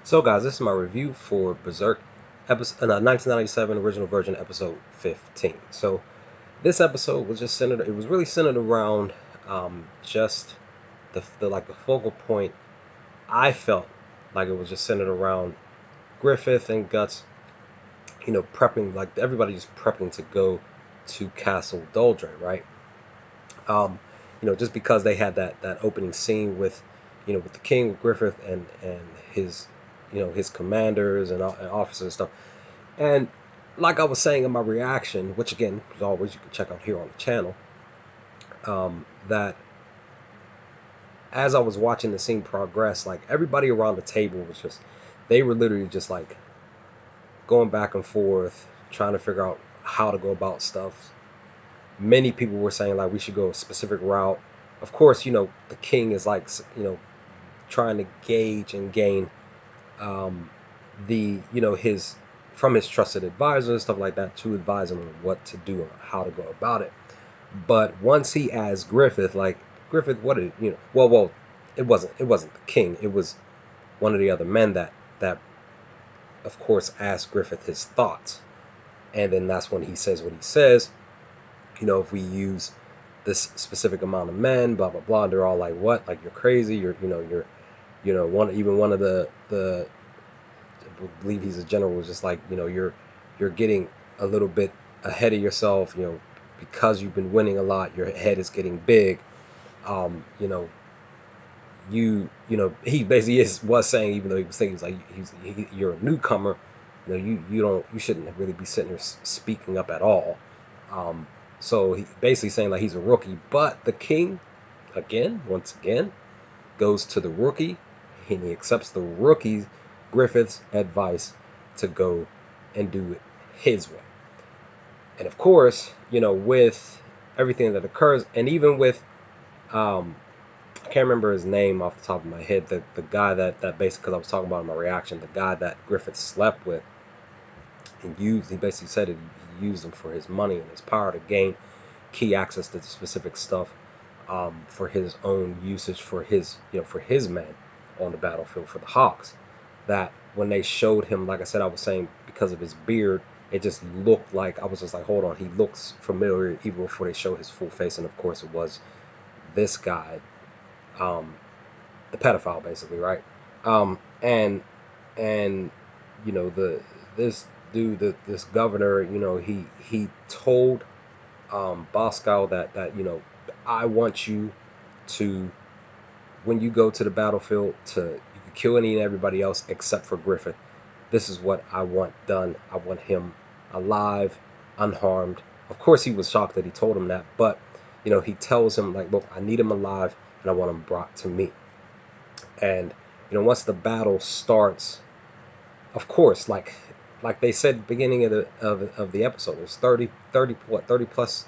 So guys, this is my review for Berserk, episode 1997 original version, episode 15. So this episode was just centered. It was really centered around just the focal point. I felt like it was just centered around Griffith and Guts. Prepping, like everybody just prepping to go to Castle Doldrin, right? Just because they had that opening scene with, with the king, with Griffith and his, his commanders and officers and stuff. And like I was saying in my reaction, which again, as always, you can check out here on the channel, that as I was watching the scene progress, like everybody around the table was just, they were literally just like going back and forth, trying to figure out how to go about stuff. Many people were saying like we should go a specific route. Of course, the king is like, trying to gauge and gain the, his, from his trusted advisors and stuff like that, to advise him on what to do and how to go about it. But once he asked Griffith, like, Griffith, what did well, it wasn't the king, it was one of the other men that of course asked Griffith his thoughts. And then that's when he says what he says. If we use this specific amount of men, blah blah blah, they're all like, what? Like, you're crazy, you're one of the I believe he's a general, was just like, you're getting a little bit ahead of yourself, because you've been winning a lot, your head is getting big. He basically was saying, even though he was saying, he's like, you're a newcomer, you shouldn't really be sitting there speaking up at all. So he basically saying like he's a rookie. But the king, once again, goes to the rookie, and he accepts the rookie's, Griffith's, advice to go and do it his way. And of course, with everything that occurs, and even with I can't remember his name off the top of my head, the guy that basically, because I was talking about in my reaction, the guy that Griffith slept with and used, he basically said he used him for his money and his power to gain key access to specific stuff, for his own usage, for his for his men on the battlefield, for the Hawks. That when they showed him, like I said, I was saying, because of his beard, it just looked like, I was just like, hold on, he looks familiar even before they showed his full face. And of course it was this guy, the pedophile, basically, right? And this dude, this governor, he told Bosco that I want you to, when you go to the battlefield, you can kill any and everybody else except for Griffith. This is what I want done. I want him alive, unharmed. Of course, he was shocked that he told him that, but he tells him like, look, I need him alive, and I want him brought to me. And once the battle starts, of course, like they said at the beginning of the episode, there's 30 plus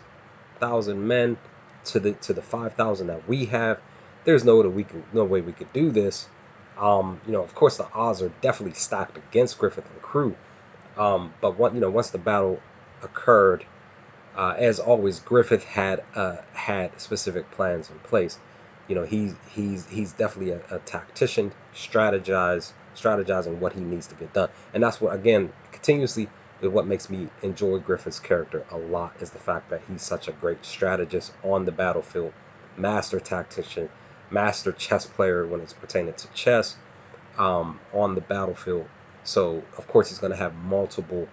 thousand men to the 5,000 that we have. There's no way we could do this. Of course, the odds are definitely stacked against Griffith and crew. But once the battle occurred, as always, Griffith had specific plans in place. He's definitely a tactician, strategizing what he needs to get done. And that's what, again, continuously, is what makes me enjoy Griffith's character a lot, is the fact that he's such a great strategist on the battlefield, master tactician, master chess player when it's pertaining to chess, on the battlefield. So of course he's going to have multiple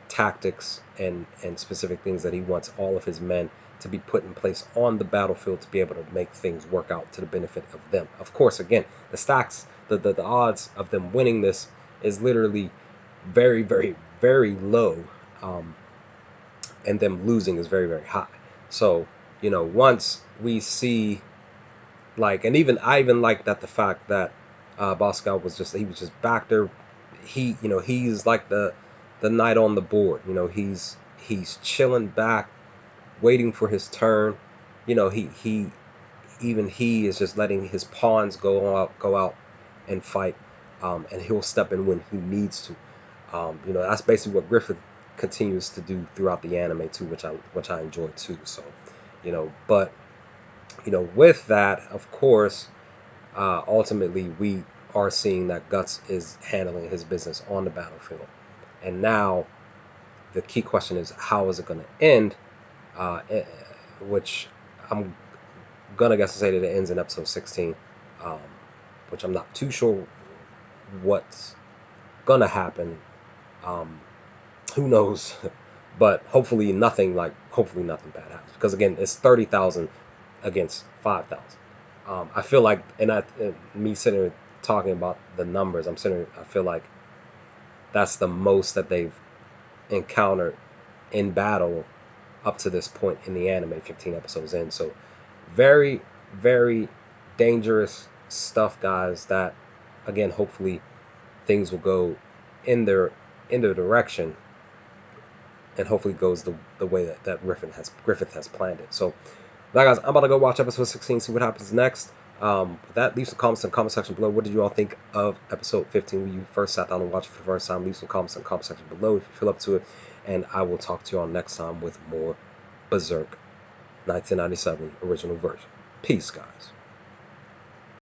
tactics and specific things that he wants all of his men to be put in place on the battlefield to be able to make things work out to the benefit of them. Of course, again, the stacks, the odds of them winning this is literally very, very, very low, and them losing is very, very high. So once we see, like, and I even like that, the fact that Bosco was just back there. He's like the knight on the board. He's chilling back, waiting for his turn. He is just letting his pawns go out and fight, and he'll step in when he needs to. That's basically what Griffith continues to do throughout the anime too, which I enjoy too. So, but with that, of course, ultimately we are seeing that Guts is handling his business on the battlefield. And now the key question is, how is it going to end? Which I'm going to guess to say that it ends in episode 16, which I'm not too sure what's going to happen. Who knows? But hopefully nothing bad happens. Because again, it's 30,000 against 5,000. I feel like, me sitting here talking about the numbers, I feel like that's the most that they've encountered in battle up to this point in the anime, 15 episodes in. So very, very dangerous stuff, guys, that again, hopefully things will go in their direction, and hopefully goes the way that Griffith has planned it. So now, guys, I'm about to go watch episode 16, see what happens next. With that, leave some comments in the comment section below. What did you all think of episode 15 when you first sat down and watched it for the first time? Leave some comments in the comment section below if you feel up to it. And I will talk to you all next time with more Berserk 1997 original version. Peace, guys.